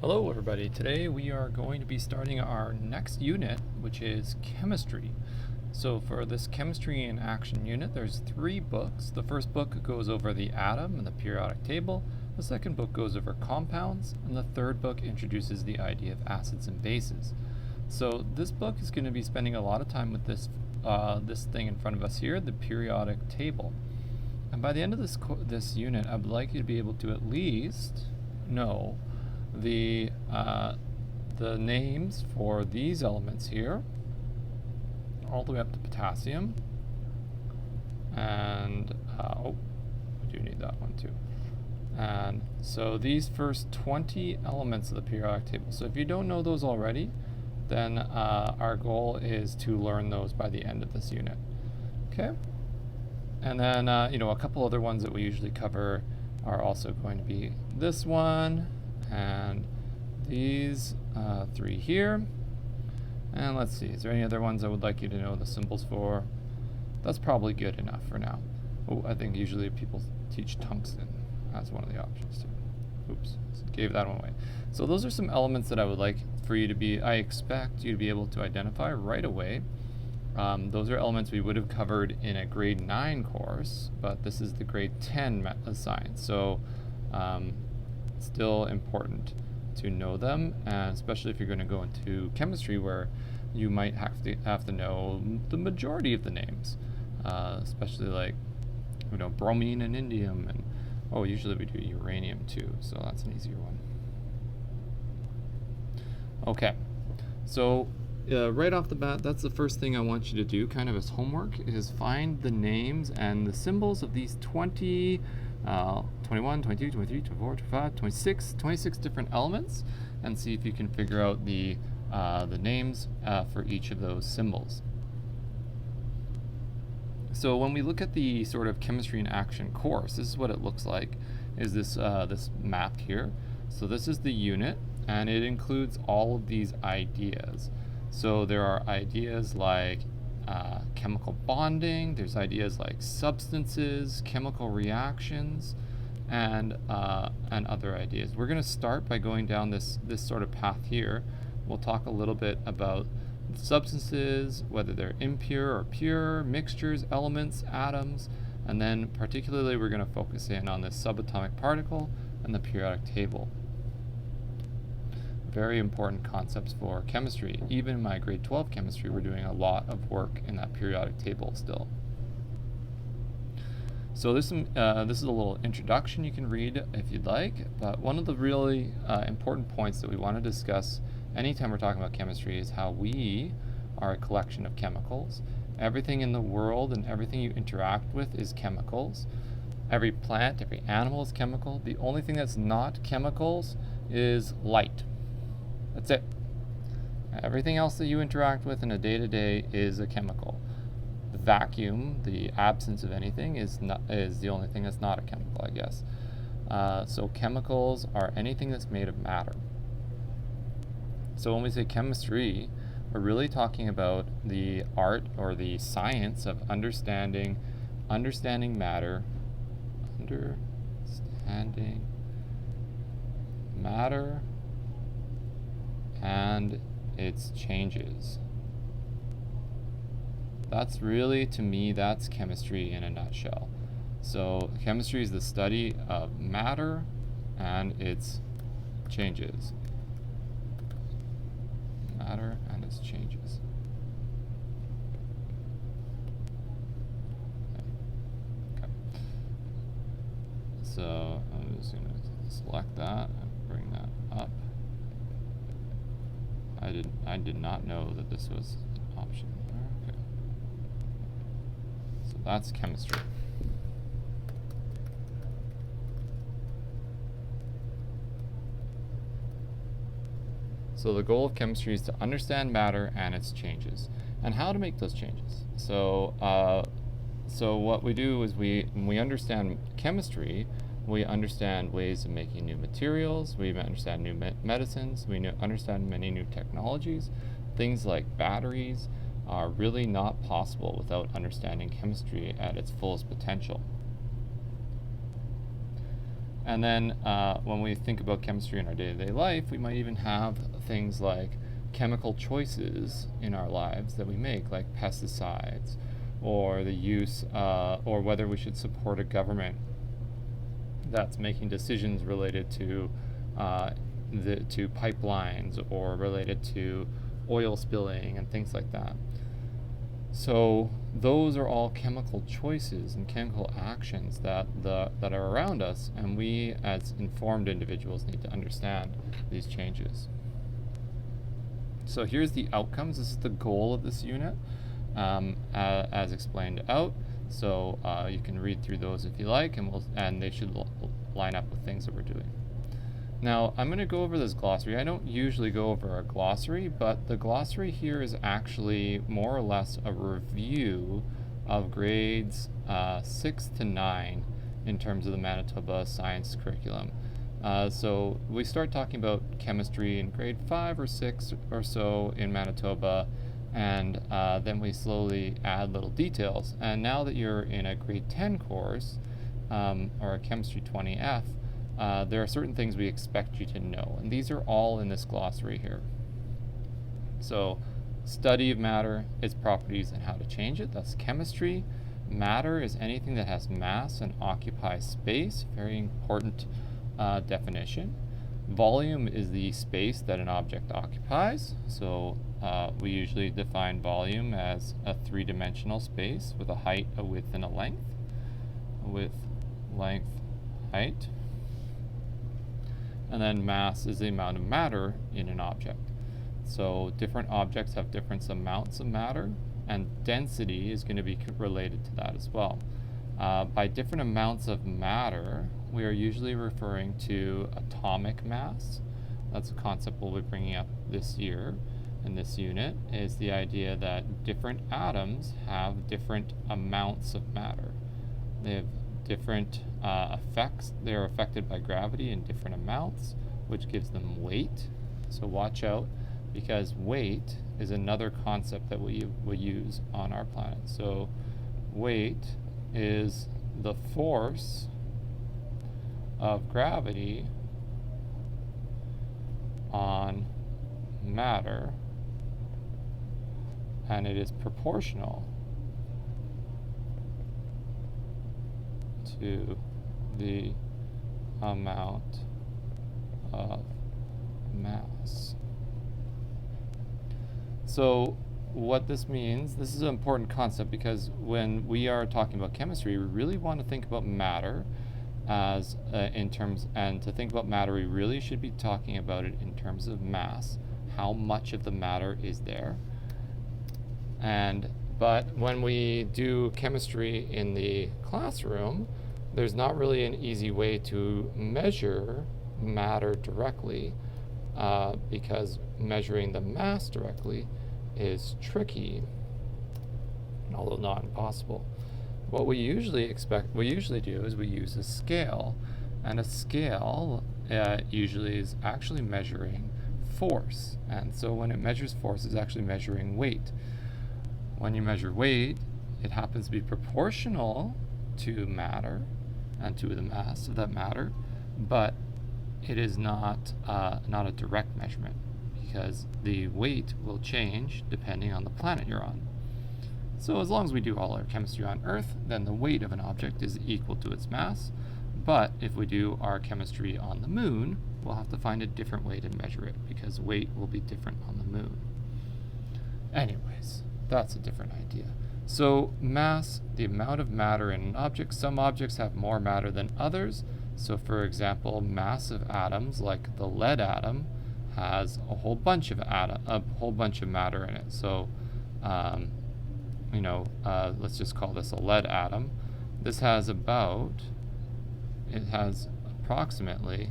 Hello everybody, today we are going to be starting our next unit, which is chemistry. So for this chemistry in action unit, there's 3 books. The first book goes over the atom and the periodic table, the second book goes over compounds, and the third book introduces the idea of acids and bases. So this book is going to be spending a lot of time with this thing in front of us here, the periodic table. And by the end of this unit, I would like you to be able to at least know the names for these elements here, all the way up to potassium, and we do need that one too. And so these first 20 elements of the periodic table. So if you don't know those already, then our goal is to learn those by the end of this unit. Okay. And then a couple other ones that we usually cover are also going to be this one and these 3 here. And let's see, is there any other ones I would like you to know the symbols for? That's probably good enough for now. Oh, I think usually people teach tungsten as one of the options too. Oops, gave that one away. So those are some elements that I would like for you to be, I expect you to be able to identify right away. Those are elements we would have covered in a grade 9 course, but this is the grade 10 science. So still important to know them, and especially if you're going to go into chemistry where you might have to know the majority of the names, especially like bromine and indium, and usually we do uranium too, so that's an easier one. Okay, so right off the bat, that's the first thing I want you to do kind of as homework, is find the names and the symbols of these 21, 22, 23, 24, 25, 26 different elements, and see if you can figure out the names for each of those symbols. So when we look at the sort of chemistry in action course, this is what it looks like, is this map here. So this is the unit, and it includes all of these ideas. So there are ideas like chemical bonding, there's ideas like substances, chemical reactions, and other ideas. We're going to start by going down this sort of path here. We'll talk a little bit about substances, whether they're impure or pure, mixtures, elements, atoms, and then particularly we're going to focus in on this subatomic particle and the periodic table. Very important concepts for chemistry. Even in my grade 12 chemistry, we're doing a lot of work in that periodic table still. So this is a little introduction you can read if you'd like, but one of the really important points that we want to discuss anytime we're talking about chemistry is how we are a collection of chemicals. Everything in the world and everything you interact with is chemicals. Every plant, every animal is chemical. The only thing that's not chemicals is light. That's it. Everything else that you interact with in a day-to-day is a chemical. The vacuum, the absence of anything, is the only thing that's not a chemical, I guess. So chemicals are anything that's made of matter. So when we say chemistry, we're really talking about the art or the science of understanding matter, and its changes. That's really, to me, that's chemistry in a nutshell. So chemistry is the study of matter and its changes. Matter and its changes. Okay. So I'm just going to select that and bring that up. I did not know that this was an option. Okay. So that's chemistry. So the goal of chemistry is to understand matter and its changes, and how to make those changes. So what we do is when we understand chemistry, we understand ways of making new materials, we understand new medicines, we understand many new technologies. Things like batteries are really not possible without understanding chemistry at its fullest potential. And then when we think about chemistry in our day-to-day life, we might even have things like chemical choices in our lives that we make, like pesticides, or the use, or whether we should support a government that's making decisions related to pipelines or related to oil spilling and things like that. So those are all chemical choices and chemical actions that are around us, and we as informed individuals need to understand these changes. So here's the outcomes. This is the goal of this unit, as explained out. So you can read through those if you like, and they should line up with things that we're doing. Now, I'm going to go over this glossary. I don't usually go over a glossary, but the glossary here is actually more or less a review of grades 6 to 9 in terms of the Manitoba science curriculum. So we start talking about chemistry in grade 5 or 6 or so in Manitoba, and then we slowly add little details. And now that you're in a grade 10 course, or a Chemistry 20F, there are certain things we expect you to know, and these are all in this glossary here. So, study of matter, its properties, and how to change it, that's chemistry. Matter is anything that has mass and occupies space, very important definition. Volume is the space that an object occupies, so we usually define volume as a three-dimensional space with a height, a width, and a length. Width, length, height. And then mass is the amount of matter in an object. So different objects have different amounts of matter, and density is going to be related to that as well. By different amounts of matter, we are usually referring to atomic mass. That's a concept we'll be bringing up this year in this unit, is the idea that different atoms have different amounts of matter. They have different effects. They're affected by gravity in different amounts, which gives them weight. So watch out, because weight is another concept that we use on our planet. So weight is the force of gravity on matter, and it is proportional to the amount of mass. So what this means, this is an important concept, because when we are talking about chemistry, we really want to think about matter as and to think about matter, we really should be talking about it in terms of mass. How much of the matter is there? But when we do chemistry in the classroom, there's not really an easy way to measure matter directly, because measuring the mass directly is tricky, although not impossible. What we usually do is we use a scale, and a scale usually is actually measuring force, and so when it measures force, it's actually measuring weight. When you measure weight, it happens to be proportional to matter and to the mass of that matter, but it is not a direct measurement, because the weight will change depending on the planet you're on. So as long as we do all our chemistry on Earth, then the weight of an object is equal to its mass. But if we do our chemistry on the moon, we'll have to find a different way to measure it, because weight will be different on the moon. Anyways, that's a different idea. So mass, the amount of matter in an object. Some objects have more matter than others. So for example, massive atoms like the lead atom has a whole bunch of matter in it. So let's just call this a lead atom. This has approximately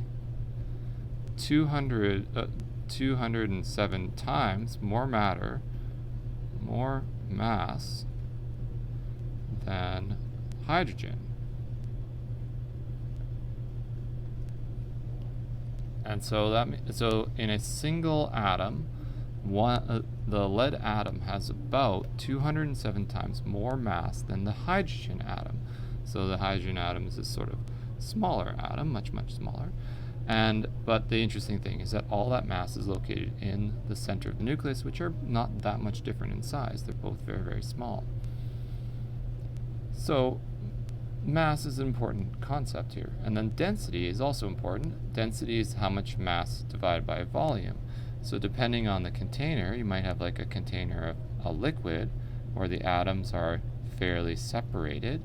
207 times more mass than hydrogen. And so in a single atom, the lead atom has about 207 times more mass than the hydrogen atom. So the hydrogen atom is this sort of smaller atom, much smaller. But the interesting thing is that all that mass is located in the center of the nucleus, which are not that much different in size. They're both very small. So mass is an important concept here. And then density is also important. Density is how much mass divided by volume. So depending on the container, you might have like a container of a liquid where the atoms are fairly separated,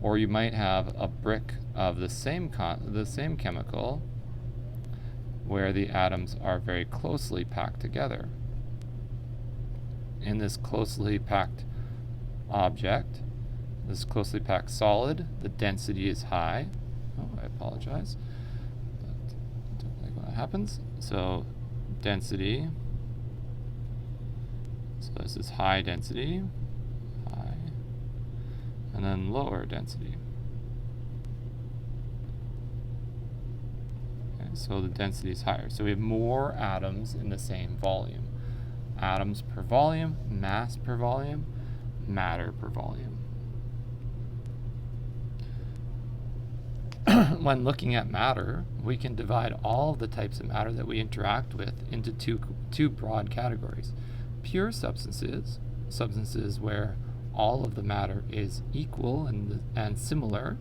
or you might have a brick of the same chemical where the atoms are very closely packed together. In this closely packed object, this closely packed solid, the density is high. Oh, I apologize. But I don't like when that happens. So density. So this is high density, high, and then lower density. Okay, so the density is higher. So we have more atoms in the same volume. Atoms per volume, mass per volume, matter per volume. When looking at matter, we can divide all of the types of matter that we interact with into two broad categories. Pure substances, substances where all of the matter is equal and similar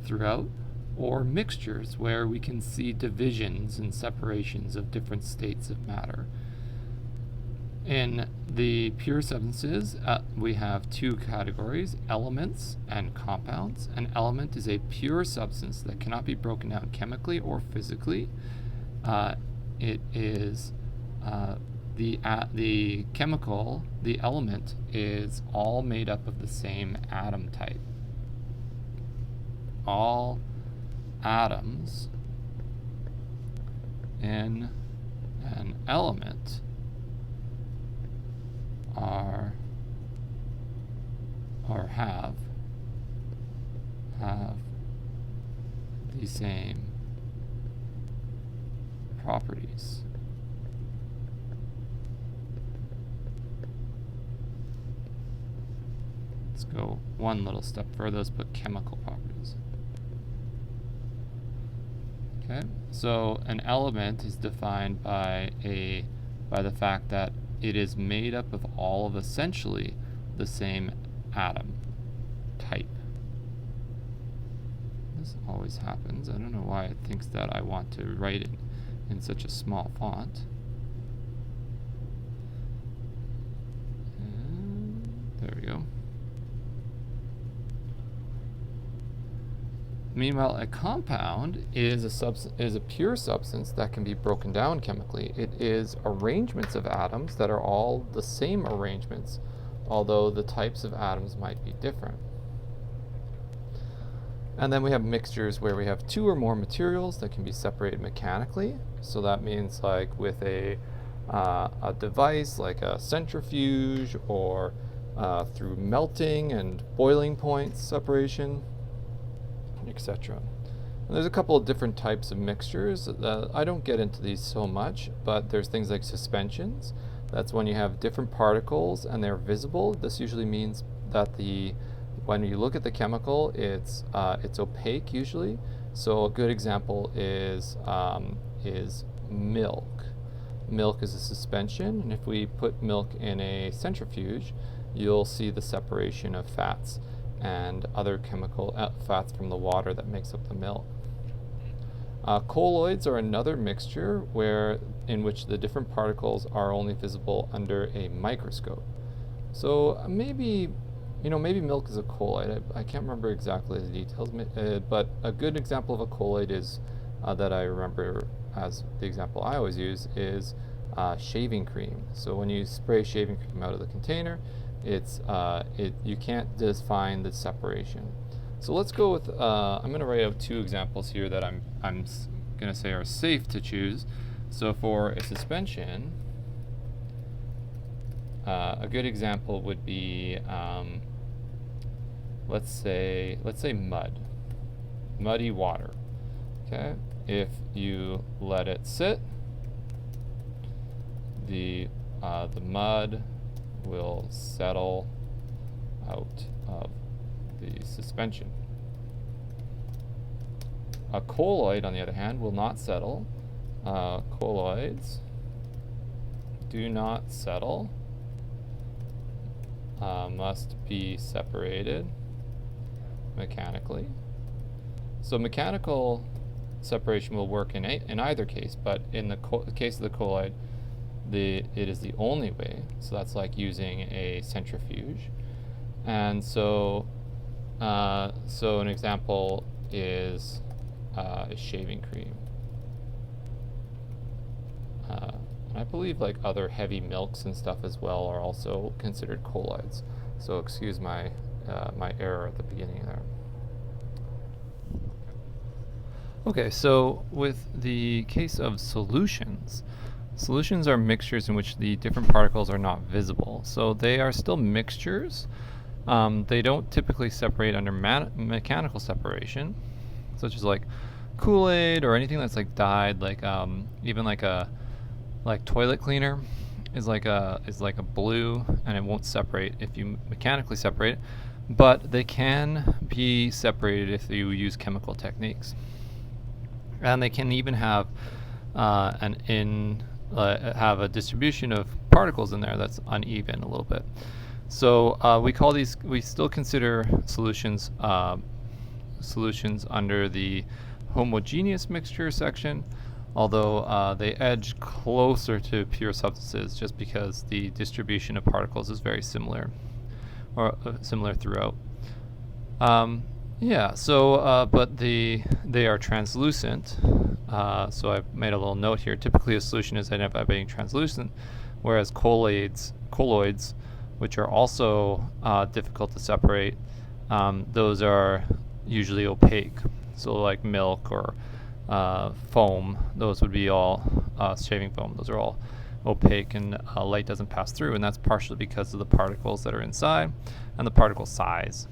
throughout, or mixtures where we can see divisions and separations of different states of matter. In the pure substances, we have two categories, elements and compounds. An element is a pure substance that cannot be broken down chemically or physically. It is the chemical, the element, is all made up of the same atom type. All atoms in an element are or have the same properties. Let's go one little step further. Let's put chemical properties. Okay, so an element is defined by the fact that it is made up of all of essentially the same atom type. This always happens. I don't know why it thinks that I want to write it in such a small font. And there we go. Meanwhile, a compound is a pure substance that can be broken down chemically. It is arrangements of atoms that are all the same arrangements, although the types of atoms might be different. And then we have mixtures where we have two or more materials that can be separated mechanically. So that means like with a device like a centrifuge, or through melting and boiling point separation, etc. There's a couple of different types of mixtures. I don't get into these so much, but there's things like suspensions. That's when you have different particles and they're visible. This usually means that when you look at the chemical, it's opaque usually. So a good example is milk. Milk is a suspension, and if we put milk in a centrifuge, you'll see the separation of fats and other chemical fats from the water that makes up the milk. Colloids are another mixture in which the different particles are only visible under a microscope. So maybe milk is a colloid. I can't remember exactly the details, but a good example of a colloid is that I remember as the example I always use is shaving cream. So when you spray shaving cream out of the container, you can't define the separation. So let's go with, I'm going to write out two examples here that I'm going to say are safe to choose. So for a suspension, a good example would be, let's say muddy water. Okay, if you let it sit, the mud will settle out of the suspension. a colloid, on the other hand, will not settle. Colloids do not settle, must be separated mechanically. So mechanical separation will work in either case, but in the case of the colloid, it is the only way. So that's like using a centrifuge. And so an example is shaving cream. And I believe like other heavy milks and stuff as well are also considered colloids. So excuse my my error at the beginning there. Okay, so with the case of solutions, solutions are mixtures in which the different particles are not visible. So they are still mixtures. They don't typically separate under mechanical separation, such as like Kool-Aid or anything that's like dyed, like even like toilet cleaner is like a blue, and it won't separate if you mechanically separate it, but they can be separated if you use chemical techniques. And they can even have have a distribution of particles in there that's uneven a little bit. So we still consider solutions under the homogeneous mixture section, although they edge closer to pure substances just because the distribution of particles is very similar, or similar throughout. But they are translucent. So I've made a little note here. Typically, a solution is identified by being translucent, whereas colloids, which are also difficult to separate, those are usually opaque. So like milk or foam, those would be all shaving foam. Those are all opaque, and light doesn't pass through, and that's partially because of the particles that are inside and the particle size.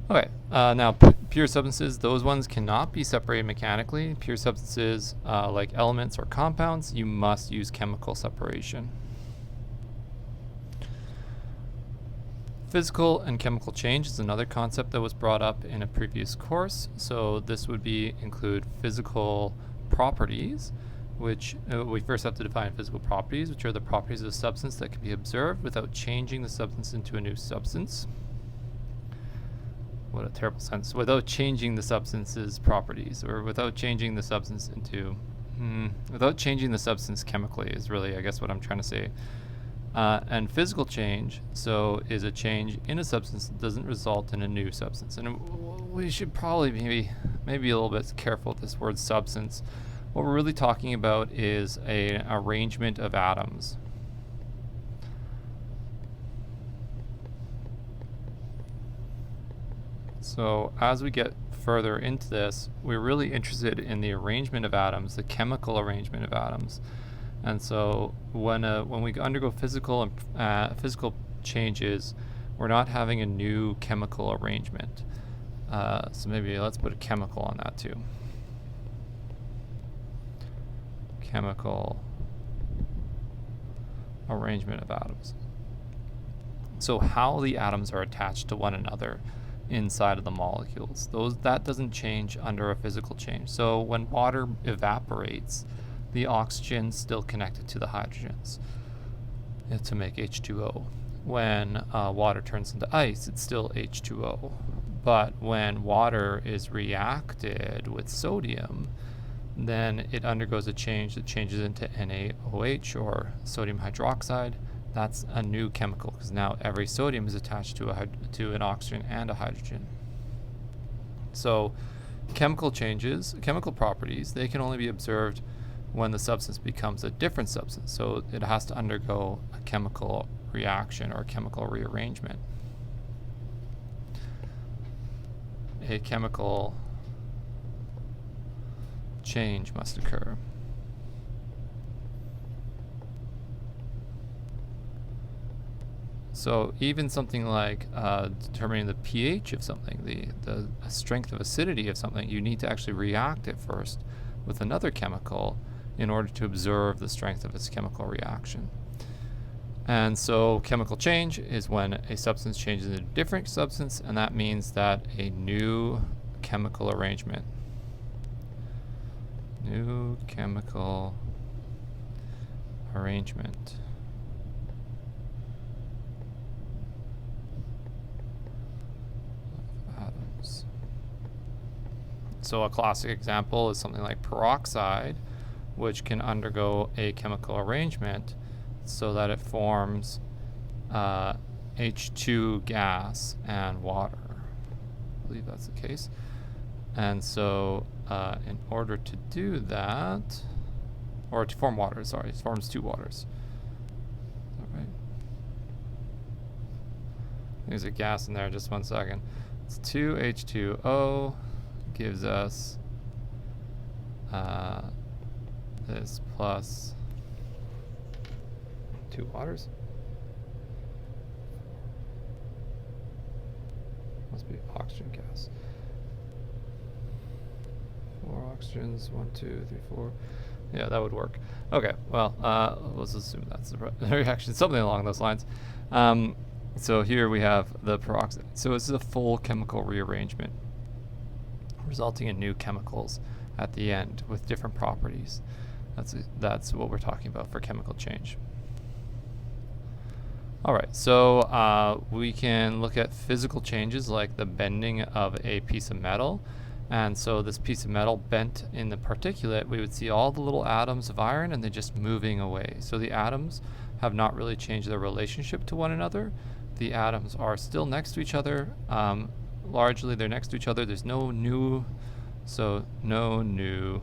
Okay, now pure substances, those ones cannot be separated mechanically. Pure substances, like elements or compounds, you must use chemical separation. Physical and chemical change is another concept that was brought up in a previous course. So this would include physical properties, which we first have to define physical properties, which are the properties of a substance that can be observed without changing the substance into a new substance. What a terrible sentence. Without changing the substance's properties, or without changing the substance without changing the substance chemically is really, I guess, what I'm trying to say. And physical change, so is a change in a substance that doesn't result in a new substance. And we should probably maybe a little bit careful with this word substance. What we're really talking about is an arrangement of atoms. So as we get further into this, we're really interested in the arrangement of atoms, the chemical arrangement of atoms. And so when we undergo physical changes, we're not having a new chemical arrangement. So maybe let's put a chemical on that too. Chemical arrangement of atoms. So how the atoms are attached to one another inside of the molecules, that doesn't change under a physical change. So when water evaporates, the oxygen's still connected to the hydrogens to make H2O. When water turns into ice, it's still H2O. But when water is reacted with sodium, then it undergoes a change that changes into NaOH, or sodium hydroxide. That's a new chemical, because now every sodium is attached to an oxygen and a hydrogen. So chemical changes, chemical properties, they can only be observed when the substance becomes a different substance. So it has to undergo a chemical reaction or a chemical rearrangement. A chemical change must occur. So even something like determining the pH of something, the strength of acidity of something, you need to actually react it first with another chemical in order to observe the strength of its chemical reaction. And so chemical change is when a substance changes into a different substance, and that means that a new chemical arrangement. New chemical arrangement. Atoms. So a classic example is something like peroxide, which can undergo a chemical arrangement so that it forms H2 gas and water. I believe that's the case. And so in order to do that, or to form water, sorry, it forms 2 waters. Is that right? There's a gas in there, just 1 second. It's 2H2O gives us this plus 2 waters. Must be oxygen gas. 4 oxygens, 1, 2, 3, 4. Yeah, that would work. Okay, well, let's assume that's the reaction, something along those lines. So here we have the peroxide. So this is a full chemical rearrangement, resulting in new chemicals at the end with different properties. That's what we're talking about for chemical change. All right, so we can look at physical changes like the bending of a piece of metal. And so this piece of metal bent in the particulate, we would see all the little atoms of iron and they're just moving away. So the atoms have not really changed their relationship to one another. The atoms are still next to each other. Largely they're next to each other. There's no new, so no new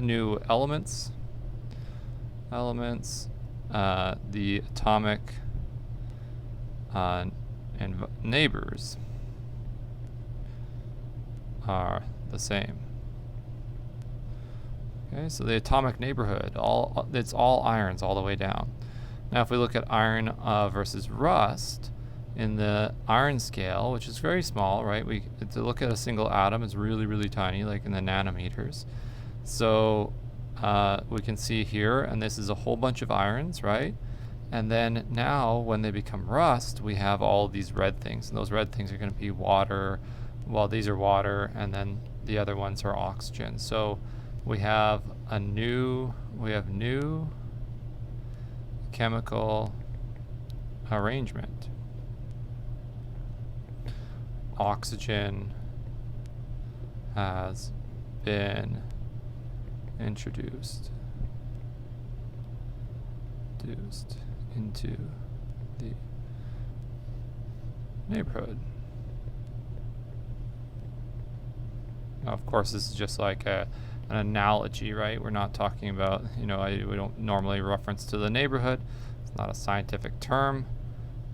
new elements. The atomic and neighbors are the same. Okay, so the atomic neighborhood, it's all irons all the way down. Now if we look at iron versus rust, in the iron scale, which is very small, right? To look at a single atom is really, really tiny, like in the nanometers. So we can see here, and this is a whole bunch of irons, right? And then now when they become rust, we have all these red things, and those red things are going to be water. Well, these are water, and then the other ones are oxygen. So we have new chemical arrangement. Oxygen has been introduced into the neighborhood. Now, of course, this is just like an analogy, right? We're not talking about, we don't normally reference to the neighborhood. It's not a scientific term,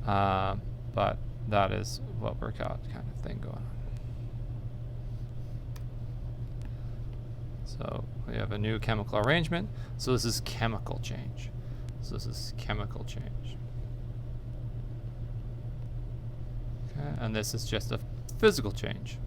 but that is what we're got kind of thing going on. So we have a new chemical arrangement. So this is chemical change. Okay, and this is just a physical change.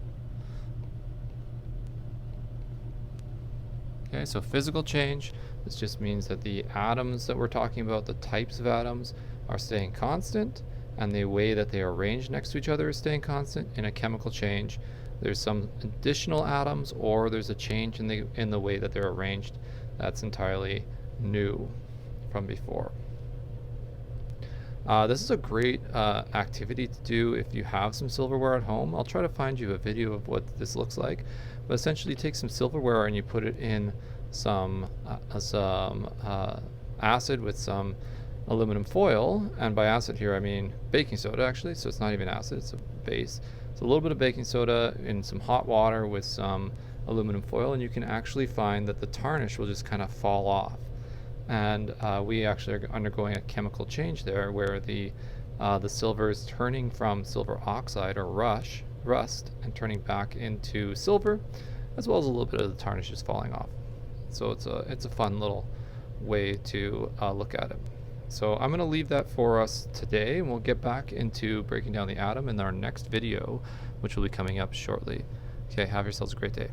Okay, so physical change, this just means that the atoms that we're talking about, the types of atoms, are staying constant, and the way that they are arranged next to each other is staying constant. In a chemical change, there's some additional atoms, or there's a change in the way that they're arranged that's entirely new from before. This is a great activity to do if you have some silverware at home. I'll try to find you a video of what this looks like. But essentially, you take some silverware and you put it in some acid with some aluminum foil. And by acid here, I mean baking soda, actually. So it's not even acid, it's a base. So a little bit of baking soda in some hot water with some aluminum foil, and you can actually find that the tarnish will just kind of fall off. And we actually are undergoing a chemical change there, where the silver is turning from silver oxide or rust and turning back into silver, as well as a little bit of the tarnish is falling off. So it's a fun little way to look at it. So I'm going to leave that for us today, and we'll get back into breaking down the atom in our next video, which will be coming up shortly. Okay, have yourselves a great day.